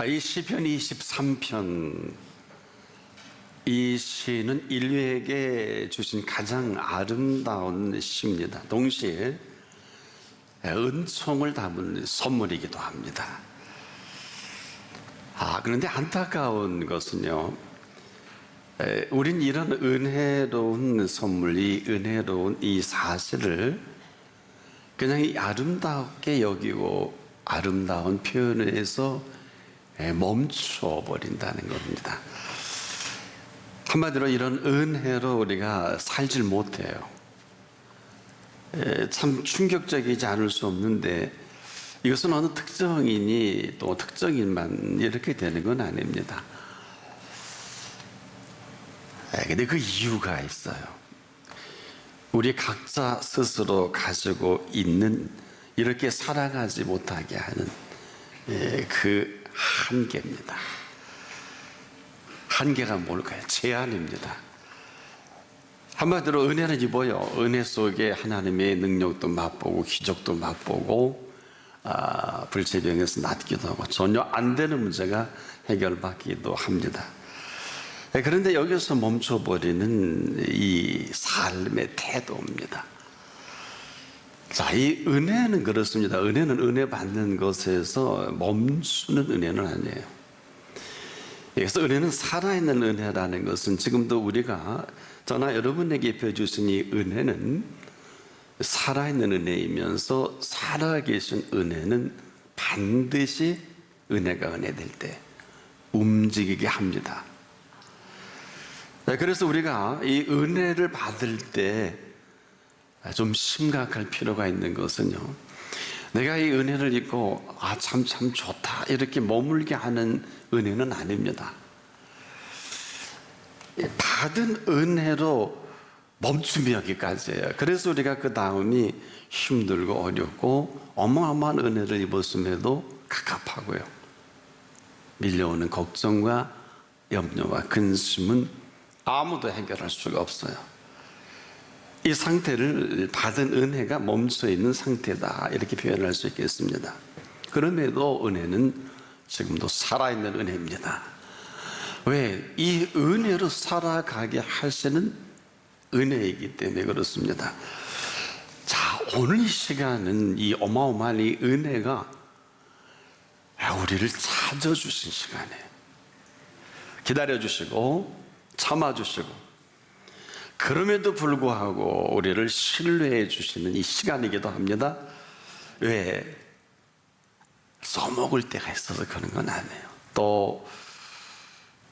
이 시편 23편, 이 시는 인류에게 주신 가장 아름다운 시입니다. 동시에 은총을 담은 선물이기도 합니다. 그런데 안타까운 것은요, 우린 이런 은혜로운 선물, 이 은혜로운 이 사실을 그냥 아름답게 여기고 아름다운 표현에서 멈춰버린다는 겁니다. 한마디로 이런 은혜로 우리가 살질 못해요. 참 충격적이지 않을 수 없는데, 이것은 어느 특정인이 또 특정인만 이렇게 되는 건 아닙니다. 근데 그 이유가 있어요. 우리 각자 스스로 가지고 있는, 이렇게 살아가지 못하게 하는 그 한계입니다. 한계가 뭘까요? 제한입니다. 한마디로 은혜는 입어요. 은혜 속에 하나님의 능력도 맛보고 기적도 맛보고 불치병에서 낫기도 하고 전혀 안 되는 문제가 해결받기도 합니다. 그런데 여기서 멈춰버리는 이 삶의 태도입니다. 자, 이 은혜는 그렇습니다. 은혜는 은혜 받는 것에서 멈추는 은혜는 아니에요. 그래서 은혜는 살아있는 은혜라는 것은 지금도 우리가 저나 여러분에게 펴주신 이 은혜는 살아있는 은혜이면서 살아계신 은혜는 반드시 은혜가 은혜될 때 움직이게 합니다. 그래서 우리가 이 은혜를 받을 때 좀 심각할 필요가 있는 것은요, 내가 이 은혜를 입고 참 좋다 이렇게 머물게 하는 은혜는 아닙니다. 받은 은혜로 멈추면 여기까지예요. 그래서 우리가 그 다음이 힘들고 어렵고 어마어마한 은혜를 입었음에도 갑갑하고요, 밀려오는 걱정과 염려와 근심은 아무도 해결할 수가 없어요. 이 상태를 받은 은혜가 멈춰있는 상태다, 이렇게 표현할 수 있겠습니다. 그럼에도 은혜는 지금도 살아있는 은혜입니다. 왜? 이 은혜로 살아가게 하시는 은혜이기 때문에 그렇습니다. 자, 오늘 이 시간은 이 어마어마한 이 은혜가 우리를 찾아주신 시간이에요. 기다려주시고 참아주시고 그럼에도 불구하고 우리를 신뢰해 주시는 이 시간이기도 합니다. 왜? 써먹을 때가 있어서 그런 건 아니에요. 또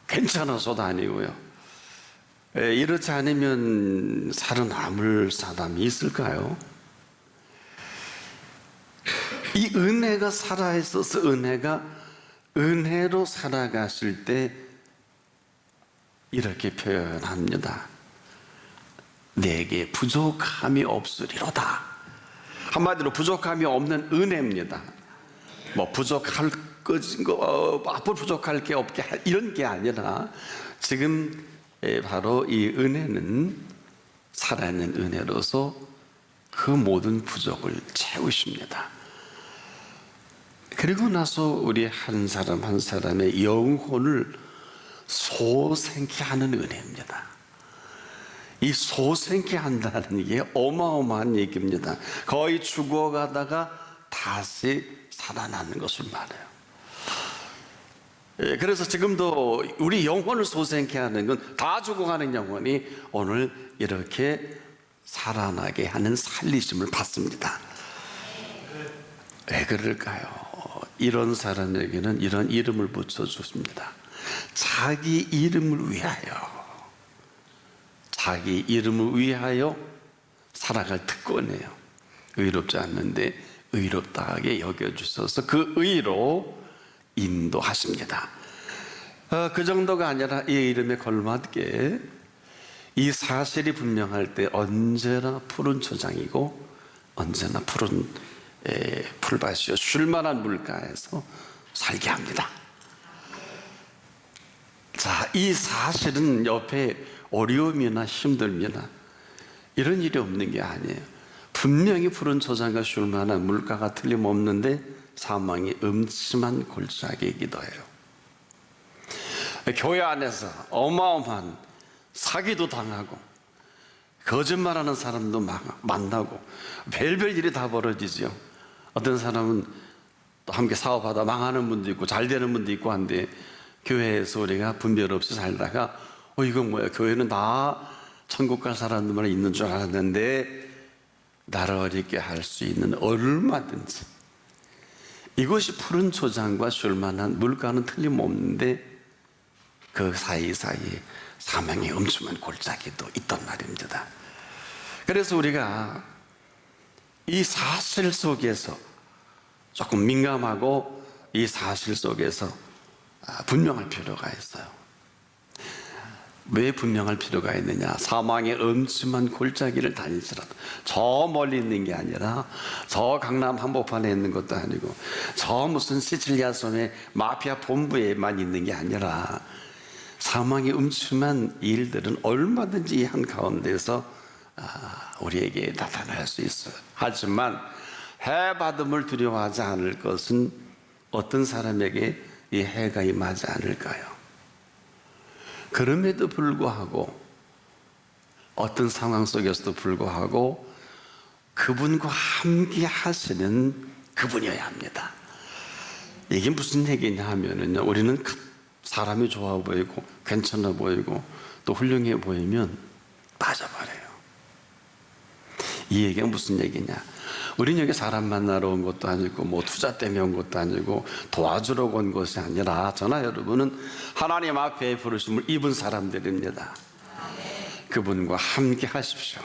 괜찮아서도 아니고요. 이렇지 않으면 살아남을 사람이 있을까요? 이 은혜가 살아있어서 은혜로 살아가실 때 이렇게 표현합니다. 내게 부족함이 없으리로다. 한마디로 부족함이 없는 은혜입니다. 부족할 앞으로 부족할 게 없게 이런 게 아니라 지금 바로 이 은혜는 살아있는 은혜로서 그 모든 부족을 채우십니다. 그리고 나서 우리 한 사람 한 사람의 영혼을 소생케 하는 은혜입니다. 이 소생케 한다는 게 어마어마한 얘기입니다. 거의 죽어가다가 다시 살아나는 것을 말해요. 그래서 지금도 우리 영혼을 소생케 하는 건 다 죽어가는 영혼이 오늘 이렇게 살아나게 하는 살리심을 받습니다. 왜 그럴까요? 이런 사람에게는 이런 이름을 붙여줬습니다. 자기 이름을 위하여, 자기 이름을 위하여 살아갈 특권이에요. 의롭지 않는데 의롭다하게 여겨주셔서 그 의로 인도하십니다. 그 정도가 아니라 이 이름에 걸맞게 이 사실이 분명할 때 언제나 푸른 초장이고 언제나 푸른 풀밭이요 쉴만한 물가에서 살게 합니다. 자, 이 사실은 옆에 어려움이나 힘듦이나 이런 일이 없는 게 아니에요. 분명히 푸른 초장과 쉴만한 물가가 틀림없는데 사망이 음침한 골짜기이기도 해요. 교회 안에서 어마어마한 사기도 당하고 거짓말하는 사람도 만나고 별별 일이 다 벌어지죠. 어떤 사람은 또 함께 사업하다 망하는 분도 있고 잘 되는 분도 있고 한데, 교회에서 우리가 분별 없이 살다가 이건 뭐야, 교회는 다 천국 갈 사람들만 있는 줄 알았는데, 나를 어렵게 할 수 있는 얼마든지, 이것이 푸른 초장과 쉴만한 물가는 틀림없는데 그 사이사이에 사망의 엄청난 골짜기도 있단 말입니다. 그래서 우리가 이 사실 속에서 조금 민감하고 이 사실 속에서 분명할 필요가 있어요. 왜 분명할 필요가 있느냐? 사망의 엄침한 골짜기를 다니시라도 저 멀리 있는 게 아니라 저 강남 한복판에 있는 것도 아니고 저 무슨 시칠리아 섬의 마피아 본부에만 있는 게 아니라 사망의 엄침한 일들은 얼마든지 이 한가운데서 우리에게 나타날 수 있어요. 하지만 해받음을 두려워하지 않을 것은 어떤 사람에게 이 해가 임하지 않을까요? 그럼에도 불구하고, 어떤 상황 속에서도 불구하고 그분과 함께 하시는 그분이어야 합니다. 이게 무슨 얘기냐 하면은요, 우리는 사람이 좋아 보이고 괜찮아 보이고 또 훌륭해 보이면 빠져버려요. 이 얘기가 무슨 얘기냐? 우리는 여기 사람 만나러 온 것도 아니고 뭐 투자 때문에 온 것도 아니고 도와주러 온 것이 아니라, 저나 여러분은 하나님 앞에 부르심을 입은 사람들입니다. 그분과 함께 하십시오.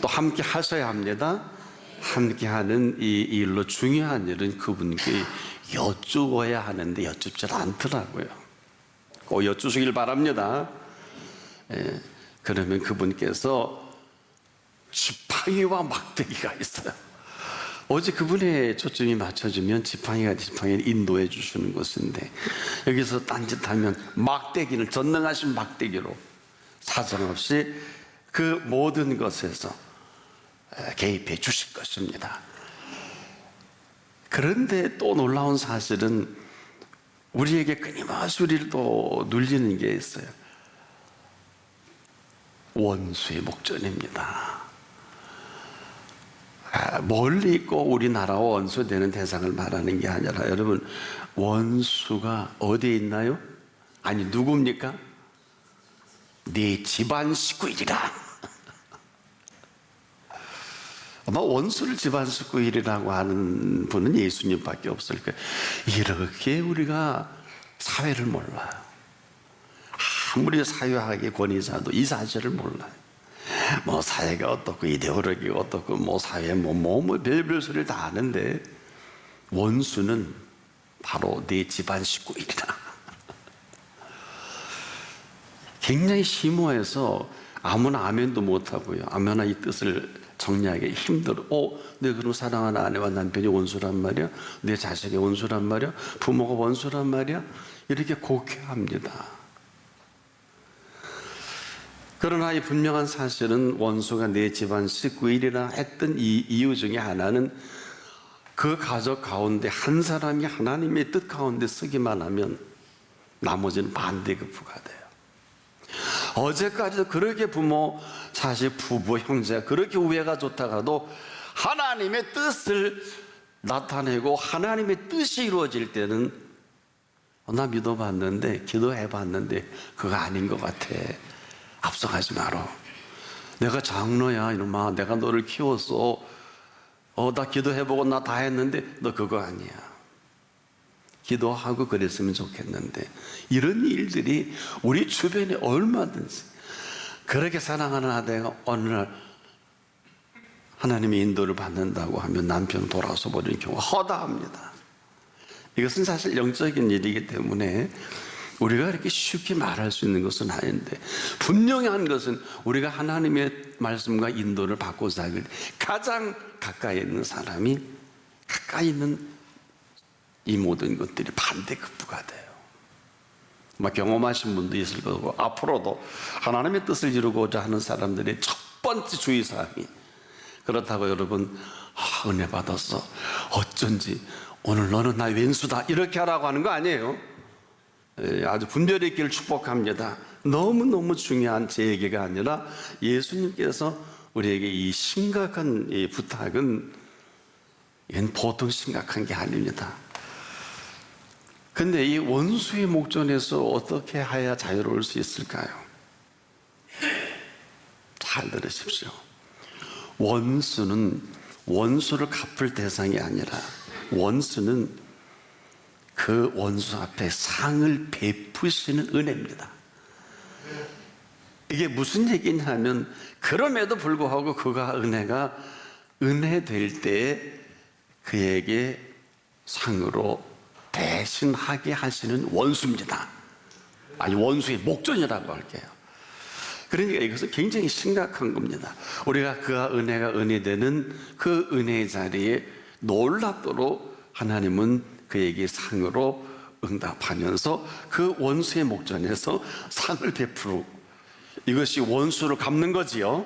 또 함께 하셔야 합니다. 함께 하는 이 일로 중요한 일은 그분께 여쭈어야 하는데 여쭙질 않더라고요. 꼭 여쭈시길 바랍니다. 그러면 그분께서 지팡이와 막대기가 있어요. 어제 그분의 초점이 맞춰지면 지팡이를 인도해 주시는 것인데, 여기서 딴짓하면 막대기를, 전능하신 막대기로 사정없이 그 모든 것에서 개입해 주실 것입니다. 그런데 또 놀라운 사실은 우리에게 끊임없이 우리를 또 눌리는 게 있어요. 원수의 목전입니다. 멀리 있고 우리나라와 원수되는 대상을 말하는 게 아니라, 여러분, 원수가 어디에 있나요? 아니, 누굽니까? 네 집안 식구이리라. 아마 원수를 집안 식구이라고 하는 분은 예수님밖에 없을 거예요. 이렇게 우리가 사회를 몰라요. 아무리 사회학의 권위자도 이 사실을 몰라요. 뭐 사회가 어떻고 이데올로기가 어떻고 뭐 사회 뭐 별별 소리를 다 아는데, 원수는 바로 네 집안 식구이다. 굉장히 심오해서 아무나 아멘도 못하고요, 아무나 이 뜻을 정리하기 힘들어. 내 그런 사랑하는 아내와 남편이 원수란 말이야, 내 자식이 원수란 말이야, 부모가 원수란 말이야, 이렇게 곡해합니다. 그러나 이 분명한 사실은, 원수가 내 집안 식구이리라 했던 이 이유 중에 하나는, 그 가족 가운데 한 사람이 하나님의 뜻 가운데 서기만 하면 나머지는 반대급부가 돼요. 어제까지도 그렇게 부모, 자식, 부부, 형제가 그렇게 우애가 좋다가도 하나님의 뜻을 나타내고 하나님의 뜻이 이루어질 때는, 나 믿어봤는데, 기도해봤는데 그거 아닌 것 같아. 앞서가지 마라. 내가 장로야 이놈아, 내가 너를 키웠어. 나 기도해보고 나 다 했는데 너 그거 아니야. 기도하고 그랬으면 좋겠는데, 이런 일들이 우리 주변에 얼마든지. 그렇게 사랑하는 아내가 어느 날 하나님의 인도를 받는다고 하면 남편 돌아서 버리는 경우가 허다합니다. 이것은 사실 영적인 일이기 때문에 우리가 이렇게 쉽게 말할 수 있는 것은 아닌데, 분명한 것은 우리가 하나님의 말씀과 인도를 받고 살길, 가장 가까이 있는 사람이 가까이 있는 이 모든 것들이 반대급부가 돼요. 막 경험하신 분도 있을 거고, 앞으로도 하나님의 뜻을 이루고자 하는 사람들의 첫 번째 주의사항이, 그렇다고 여러분 은혜 받았어, 어쩐지 오늘 너는 나의 왼수다, 이렇게 하라고 하는 거 아니에요. 아주 분별의 있기를 축복합니다. 너무너무 중요한 제 얘기가 아니라 예수님께서 우리에게 이 심각한 이 부탁은 이건 보통 심각한 게 아닙니다. 근데 이 원수의 목전에서 어떻게 해야 자유로울 수 있을까요? 잘 들으십시오. 원수는 원수를 갚을 대상이 아니라 원수는 그 원수 앞에 상을 베푸시는 은혜입니다. 이게 무슨 얘기냐면 그럼에도 불구하고 그가 은혜가 은혜 될 때 그에게 상으로 대신하게 하시는 원수입니다. 아니 원수의 목전이라고 할게요. 그러니까 이것은 굉장히 심각한 겁니다. 우리가 그가 은혜가 은혜되는 그 은혜의 자리에 놀랍도록 하나님은 그에게 상으로 응답하면서 그 원수의 목전에서 상을 베푸고 이것이 원수를 갚는 거지요.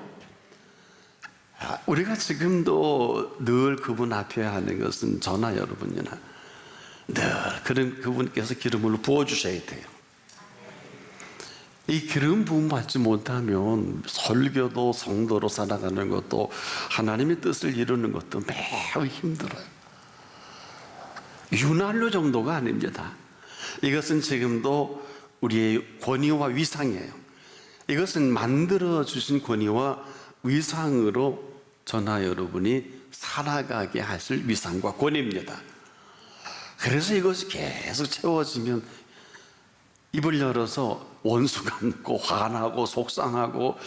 우리가 지금도 늘 그분 앞에 하는 것은 저나 여러분이나 늘 그런 그분께서 기름을 부어주셔야 돼요. 이 기름 부음 받지 못하면 설교도 성도로 살아가는 것도 하나님의 뜻을 이루는 것도 매우 힘들어요. 윤활유 정도가 아닙니다. 이것은 지금도 우리의 권위와 위상이에요. 이것은 만들어 주신 권위와 위상으로 저나 여러분이 살아가게 하실 위상과 권위입니다. 그래서 이것이 계속 채워지면 입을 열어서 원수 갚고 화나고 속상하고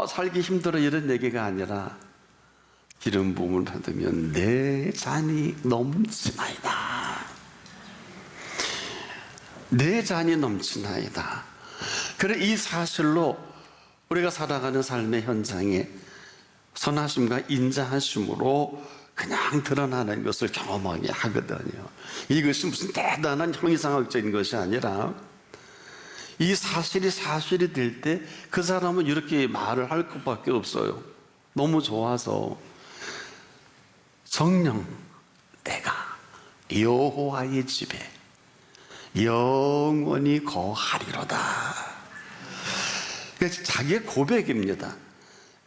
살기 힘들어 이런 얘기가 아니라 기름 부음을 받으면 내 잔이 넘치나이다. 내 잔이 넘치나이다. 그래 이 사실로 우리가 살아가는 삶의 현장에 선하심과 인자하심으로 그냥 드러나는 것을 경험하게 하거든요. 이것이 무슨 대단한 형이상학적인 것이 아니라 이 사실이 사실이 될 때 그 사람은 이렇게 말을 할 것밖에 없어요. 너무 좋아서 성령 내가 여호와의 집에 영원히 거하리로다. 그러니까 자기의 고백입니다.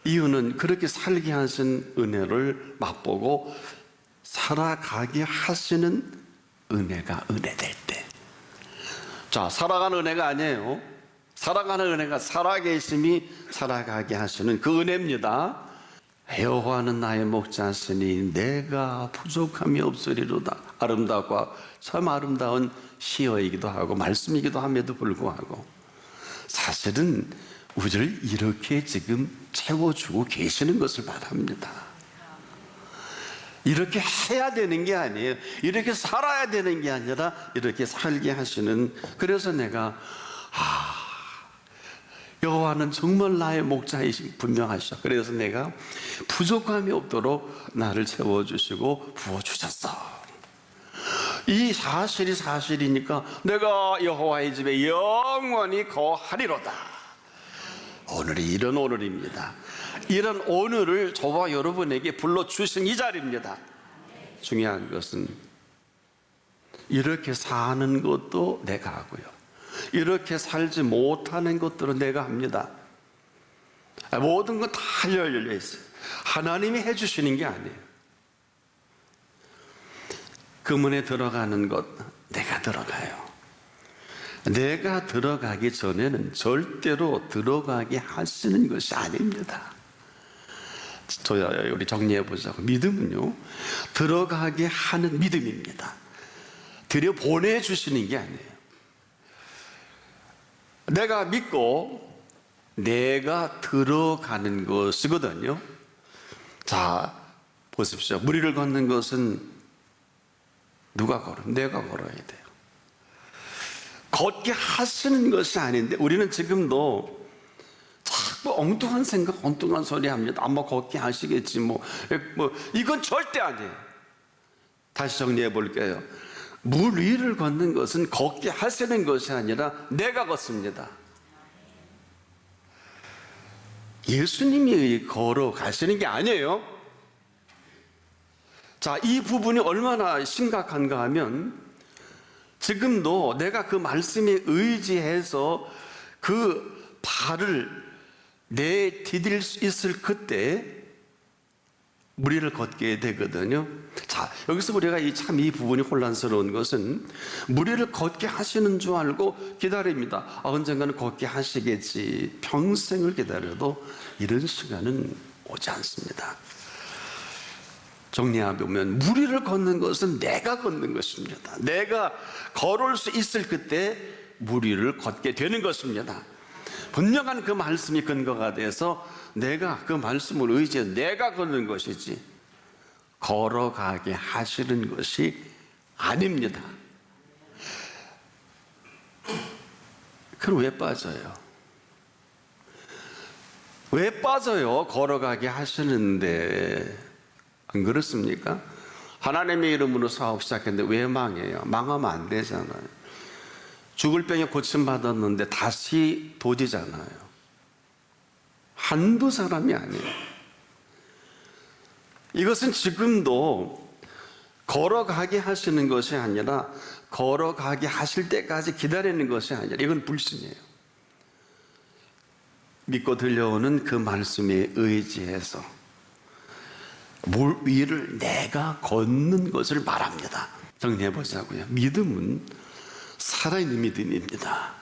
이유는 그렇게 살게 하신 은혜를 맛보고 살아가게 하시는 은혜가 은혜될 때. 자, 살아가는 은혜가 아니에요. 살아가는 은혜가 살아계심이 살아가게 하시는 그 은혜입니다. 여호와는 나의 목자시니 내가 부족함이 없으리로다. 아름답고 참 아름다운 시어이기도 하고 말씀이기도 함에도 불구하고 사실은 우리를 이렇게 지금 채워주고 계시는 것을 말합니다. 이렇게 해야 되는 게 아니에요. 이렇게 살아야 되는 게 아니라 이렇게 살게 하시는. 그래서 내가 여호와는 정말 나의 목자이시 분명하셔. 그래서 내가 부족함이 없도록 나를 채워주시고 부어주셨어. 이 사실이 사실이니까 내가 여호와의 집에 영원히 거하리로다. 오늘이 이런 오늘입니다. 이런 오늘을 저와 여러분에게 불러주신 이 자리입니다. 중요한 것은 이렇게 사는 것도 내가 하고요, 이렇게 살지 못하는 것들은 내가 합니다. 모든 건 다 열려 있어요. 하나님이 해주시는 게 아니에요. 그 문에 들어가는 것 내가 들어가요. 내가 들어가기 전에는 절대로 들어가게 하시는 것이 아닙니다. 우리 정리해 보자고. 믿음은요, 들어가게 하는 믿음입니다. 들여 보내주시는 게 아니에요. 내가 믿고 내가 들어가는 것이거든요. 자, 보십시오. 무리를 걷는 것은 누가 걸어요? 내가 걸어야 돼요. 걷게 하시는 것이 아닌데 우리는 지금도 자꾸 엉뚱한 생각, 엉뚱한 소리 합니다. 아마 걷게 하시겠지 뭐 이건 절대 아니에요. 다시 정리해 볼게요. 물 위를 걷는 것은 걷게 하시는 것이 아니라 내가 걷습니다. 예수님이 걸어가시는 게 아니에요. 자, 이 부분이 얼마나 심각한가 하면 지금도 내가 그 말씀에 의지해서 그 발을 내디딜 수 있을 그때 무리를 걷게 되거든요. 자, 여기서 우리가 이 부분이 혼란스러운 것은 무리를 걷게 하시는 줄 알고 기다립니다. 언젠가는 걷게 하시겠지. 평생을 기다려도 이런 시간은 오지 않습니다. 정리해보면 무리를 걷는 것은 내가 걷는 것입니다. 내가 걸을 수 있을 그때 무리를 걷게 되는 것입니다. 분명한 그 말씀이 근거가 돼서 내가 그 말씀을 의지해 내가 걷는 것이지 걸어가게 하시는 것이 아닙니다. 그럼 왜 빠져요? 왜 빠져요? 걸어가게 하시는데. 안 그렇습니까? 하나님의 이름으로 사업 시작했는데 왜 망해요? 망하면 안 되잖아요. 죽을 병에 고침받았는데 다시 도지잖아요. 한두 사람이 아니에요. 이것은 지금도 걸어가게 하시는 것이 아니라 걸어가게 하실 때까지 기다리는 것이 아니라 이건 불신이에요. 믿고 들려오는 그 말씀에 의지해서 물 위를 내가 걷는 것을 말합니다. 정리해보자고요. 믿음은 살아있는 믿음입니다.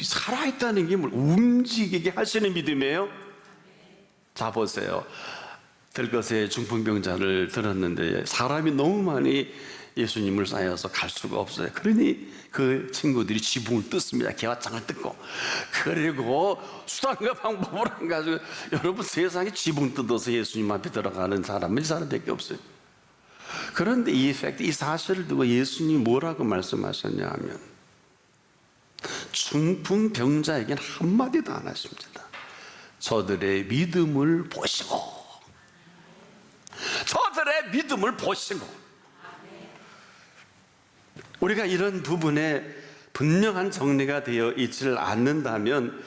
살아있다는 게 뭘 움직이게 하시는 믿음이에요? 자, 보세요. 들것의 중풍병자를 들었는데 사람이 너무 많이 예수님을 쌓여서 갈 수가 없어요. 그러니 그 친구들이 지붕을 뜯습니다. 개화장을 뜯고. 그리고 수단과 방법을 안 가지고, 여러분 세상에 지붕 뜯어서 예수님 앞에 들어가는 사람은 이 사람밖에 없어요. 그런데 이 사실을 두고 예수님이 뭐라고 말씀하셨냐 하면 중풍병자에게는 한마디도 안 하십니다. 저들의 믿음을 보시고, 저들의 믿음을 보시고. 우리가 이런 부분에 분명한 정리가 되어 있지를 않는다면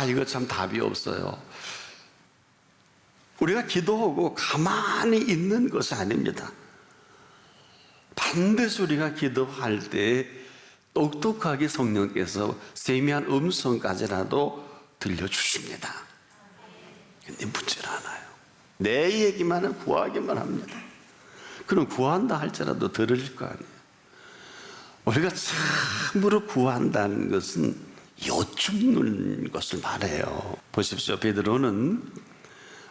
이거 참 답이 없어요. 우리가 기도하고 가만히 있는 것이 아닙니다. 반드시 우리가 기도할 때 똑똑하게 성령께서 세미한 음성까지라도 들려주십니다. 근데 묻질 않아요. 내 얘기만은 구하기만 합니다. 그럼 구한다 할지라도 들을 거 아니에요. 우리가 참으로 구한다는 것은 여쭙는 것을 말해요. 보십시오. 베드로는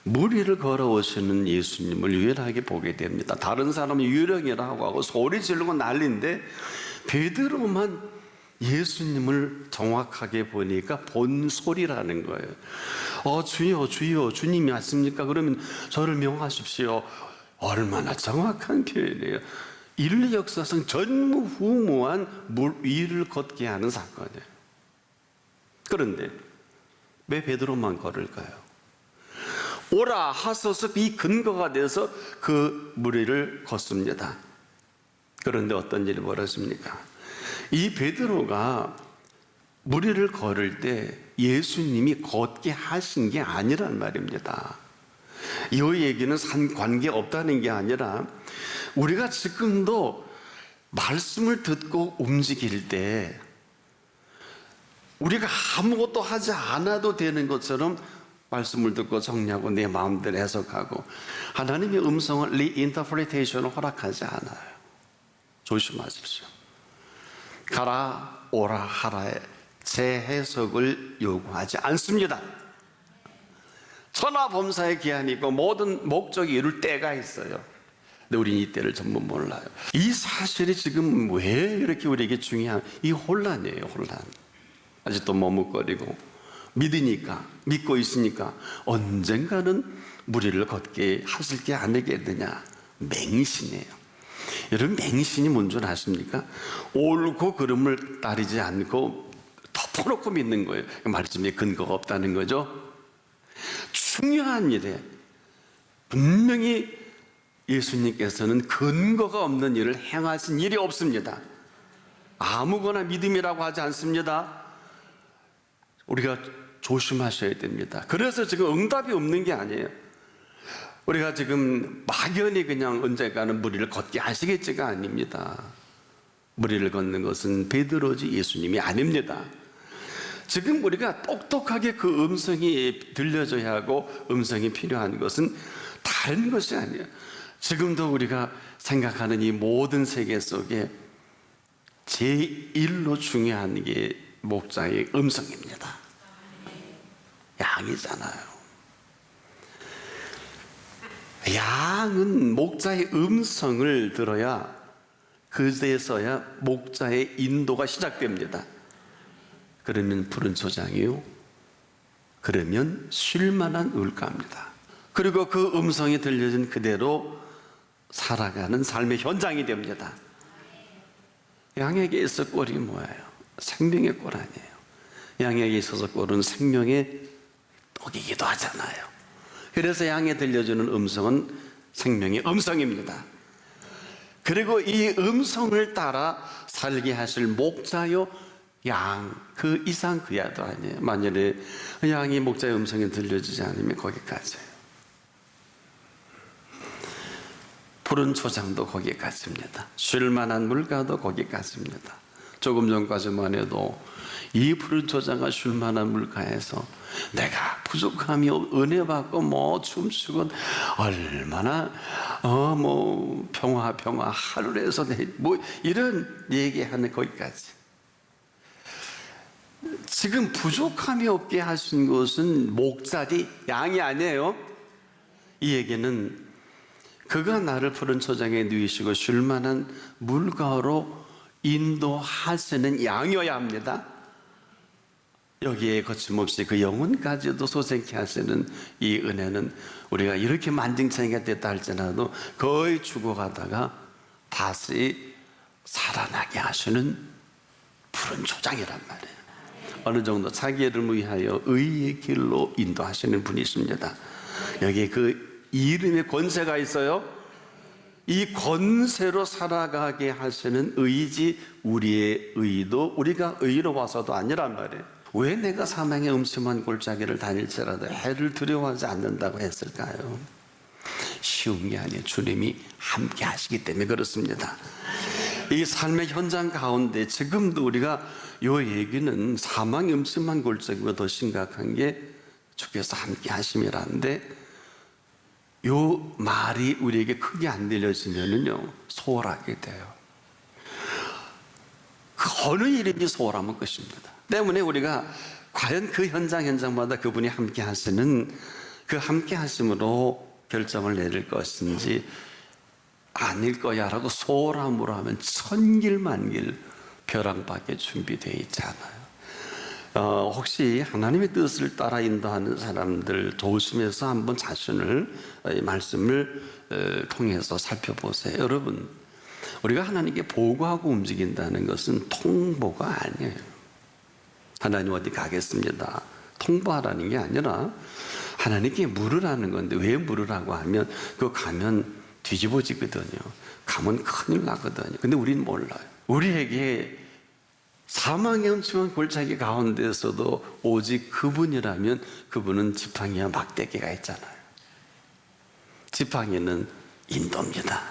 무리를 걸어오시는 예수님을 유일하게 보게 됩니다. 다른 사람은 유령이라고 하고 소리 지르고 난리인데 베드로만 예수님을 정확하게 보니까 본 소리라는 거예요. 주여 주여 주님이 왔습니까? 그러면 저를 명하십시오. 얼마나 정확한 표현이에요. 인류 역사상 전무후무한 물 위를 걷게 하는 사건이에요. 그런데 왜 베드로만 걸을까요? 오라 하소서 이 근거가 돼서 그 무리를 걷습니다. 그런데 어떤 일이 벌어집니까? 이 베드로가 무리를 걸을 때 예수님이 걷게 하신 게 아니란 말입니다. 이 얘기는 상관계 없다는 게 아니라 우리가 지금도 말씀을 듣고 움직일 때 우리가 아무것도 하지 않아도 되는 것처럼 말씀을 듣고 정리하고 내 마음대로 해석하고 하나님의 음성을 리인터프리테이션을 허락하지 않아요. 조심하십시오. 가라 오라 하라의 재해석을 요구하지 않습니다. 천하범사의 기한이 있고 모든 목적이 이룰 때가 있어요. 근데 우리는 이 때를 전부 몰라요. 이 사실이 지금 왜 이렇게 우리에게 중요한 이 혼란이에요. 혼란. 아직도 머뭇거리고 믿으니까 믿고 있으니까 언젠가는 무리를 걷게 하실 게 아니겠느냐. 맹신이에요. 여러분 맹신이 뭔 줄 아십니까? 옳고 그름을 따르지 않고 덮어놓고 믿는 거예요. 말씀에 근거가 없다는 거죠. 중요한 일에 분명히 예수님께서는 근거가 없는 일을 행하신 일이 없습니다. 아무거나 믿음이라고 하지 않습니다. 우리가 조심하셔야 됩니다. 그래서 지금 응답이 없는 게 아니에요. 우리가 지금 막연히 그냥 언젠가는 무리를 걷게 하시겠지가 아닙니다. 머리를 걷는 것은 베드로지 예수님이 아닙니다. 지금 우리가 똑똑하게 그 음성이 들려줘야 하고 음성이 필요한 것은 다른 것이 아니에요. 지금도 우리가 생각하는 이 모든 세계 속에 제1로 중요한 게 목자의 음성입니다. 양이잖아요. 양은 목자의 음성을 들어야 그제서야 목자의 인도가 시작됩니다. 그러면 푸른 초장이요, 그러면 쉴만한 울가입니다. 그리고 그 음성이 들려진 그대로 살아가는 삶의 현장이 됩니다. 양에게 있어 꼴이 뭐예요? 생명의 꼴 아니에요. 양에게 있어서 꼴은 생명의 떡이기도 하잖아요. 그래서 양에 들려주는 음성은 생명의 음성입니다. 그리고 이 음성을 따라 살게 하실 목자요, 양, 그 이상 그 야도 아니에요. 만약에 양이 목자의 음성이 들려주지 않으면 거기까지예요. 푸른 초장도 거기까지입니다. 쉴만한 물가도 거기까지입니다. 조금 전까지만 해도 이 푸른 초장과 쉴만한 물가에서 내가 부족함이 은혜 받고 뭐 춤추고 얼마나 평화 하루에서 뭐 이런 얘기하는 거기까지. 지금 부족함이 없게 하신 것은 목자지 양이 아니에요. 이 얘기는 그가 나를 푸른 초장에 누이시고 쉴만한 물가로 인도하시는 양이어야 합니다. 여기에 거침없이 그 영혼까지도 소생케 하시는 이 은혜는 우리가 이렇게 만증창이가 됐다 할지라도 거의 죽어가다가 다시 살아나게 하시는 푸른 초장이란 말이에요. 어느 정도 자기를 위하여 의의 길로 인도하시는 분이십니다. 여기에 그 이름의 권세가 있어요. 이 권세로 살아가게 하시는 의지, 우리의 의도 우리가 의로워서도 아니란 말이에요. 왜 내가 사망의 음침한 골짜기를 다닐지라도 해를 두려워하지 않는다고 했을까요? 쉬운 게 아니에요. 주님이 함께 하시기 때문에 그렇습니다. 이 삶의 현장 가운데 지금도 우리가 이 얘기는 사망의 음침한 골짜기보다 더 심각한 게 주께서 함께 하심이라는데, 이 말이 우리에게 크게 안 들려지면은요 소홀하게 돼요. 그 어느 일인지 소홀하면 끝입니다. 때문에 우리가 과연 그 현장마다 그분이 함께 하시는 그 함께 하심으로 결정을 내릴 것인지 아닐 거야라고 소홀함으로 하면 천길만길 벼랑밖에 준비되어 있지 않아요. 혹시 하나님의 뜻을 따라 인도하는 사람들 조심해서 한번 자신을 말씀을 통해서 살펴보세요. 여러분, 우리가 하나님께 보고하고 움직인다는 것은 통보가 아니에요. 하나님 어디 가겠습니다, 통보하라는 게 아니라 하나님께 물으라는 건데, 왜 물으라고 하면 그거 가면 뒤집어지거든요. 가면 큰일 나거든요. 근데 우리는 몰라요. 우리에게 사망의 음침한 골짜기 가운데서도 오직 그분이라면 그분은 지팡이와 막대기가 있잖아요. 지팡이는 인도입니다.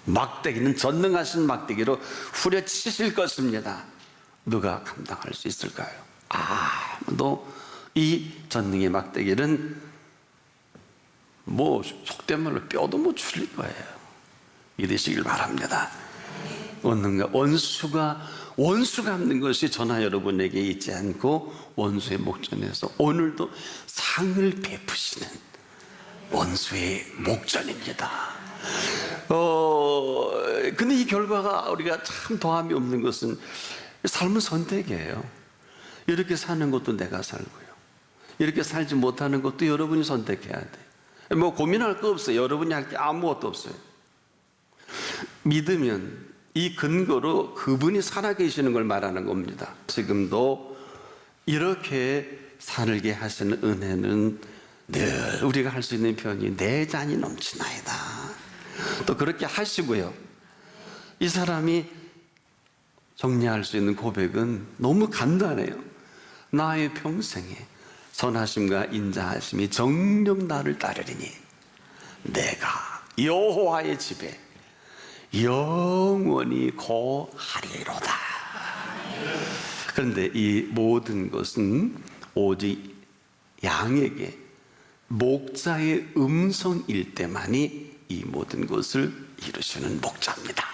막대기는 전능하신 막대기로 후려치실 것입니다. 누가 감당할 수 있을까요? 아무도 이 전능의 막대기는 뭐 속된 말로 뼈도 못 추릴 거예요. 믿으시길 바랍니다. 원수 갚는 것이 저나 여러분에게 있지 않고 원수의 목전에서 오늘도 상을 베푸시는 원수의 목전입니다. 근데 이 결과가 우리가 참 더함이 없는 것은 삶은 선택이에요. 이렇게 사는 것도 내가 살고요, 이렇게 살지 못하는 것도 여러분이 선택해야 돼. 뭐 고민할 거 없어요. 여러분이 할 게 아무것도 없어요. 믿으면 이 근거로 그분이 살아계시는 걸 말하는 겁니다. 지금도 이렇게 살게 하시는 은혜는 늘 우리가 할 수 있는 표현이 내 잔이 넘치나이다. 또 그렇게 하시고요, 이 사람이 정리할 수 있는 고백은 너무 간단해요. 나의 평생에 선하심과 인자하심이 정녕 나를 따르리니 내가 여호와의 집에 영원히 거하리로다. 그런데 이 모든 것은 오직 양에게 목자의 음성일 때만이 이 모든 것을 이루시는 목자입니다.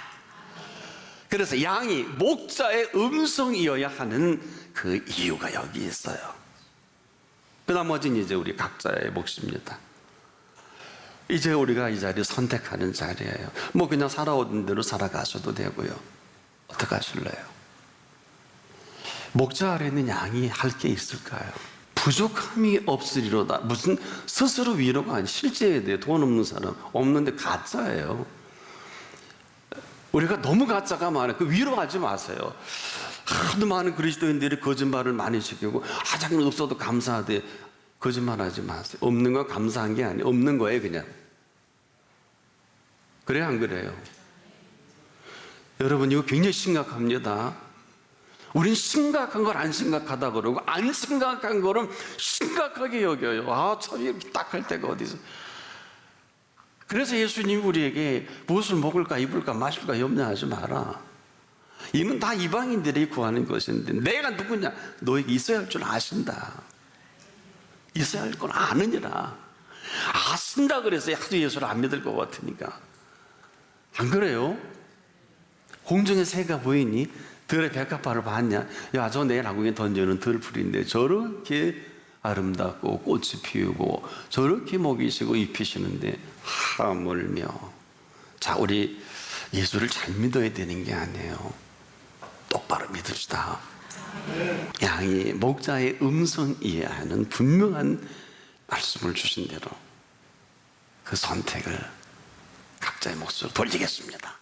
그래서 양이 목자의 음성이어야 하는 그 이유가 여기 있어요. 그 나머지는 이제 우리 각자의 몫입니다. 이제 우리가 이 자리 선택하는 자리예요. 뭐 그냥 살아오던 대로 살아가셔도 되고요. 어떻게 하실래요? 목자 아래 있는 양이 할 게 있을까요? 부족함이 없으리로다. 무슨 스스로 위로가 아니에요. 실제에 대해 돈 없는 사람 없는데 가짜예요. 우리가 너무 가짜가 많아요. 그 위로하지 마세요. 하도 많은 그리스도인들이 거짓말을 많이 시키고 하자는 없어도 감사하되 거짓말하지 마세요. 없는 거 감사한 게 아니에요. 없는 거예요 그냥. 그래요 안 그래요? 여러분 이거 굉장히 심각합니다. 우린 심각한 걸 안 심각하다 그러고 안 심각한 거는 심각하게 여겨요. 아, 참 이렇게 딱 할 때가 어디서. 그래서 예수님이 우리에게 무엇을 먹을까 입을까 마실까 염려하지 마라. 이는 다 이방인들이 구하는 것인데 내가 누구냐? 너에게 있어야 할 줄 아신다. 있어야 할 건 아느니라. 아신다 그래서 하도 예수를 안 믿을 것 같으니까. 안 그래요? 공중에 새가 보이니 들의 백합화를 봤냐? 야, 저 내일 한국에 던져는 들풀인데 저렇게 아름답고 꽃이 피우고 저렇게 먹이시고 입히시는데 하물며. 자, 우리 예수를 잘 믿어야 되는 게 아니에요. 똑바로 믿읍시다. 양이 목자의 음성이어야 하는 분명한 말씀을 주신 대로 그 선택을 각자의 몫으로 돌리겠습니다.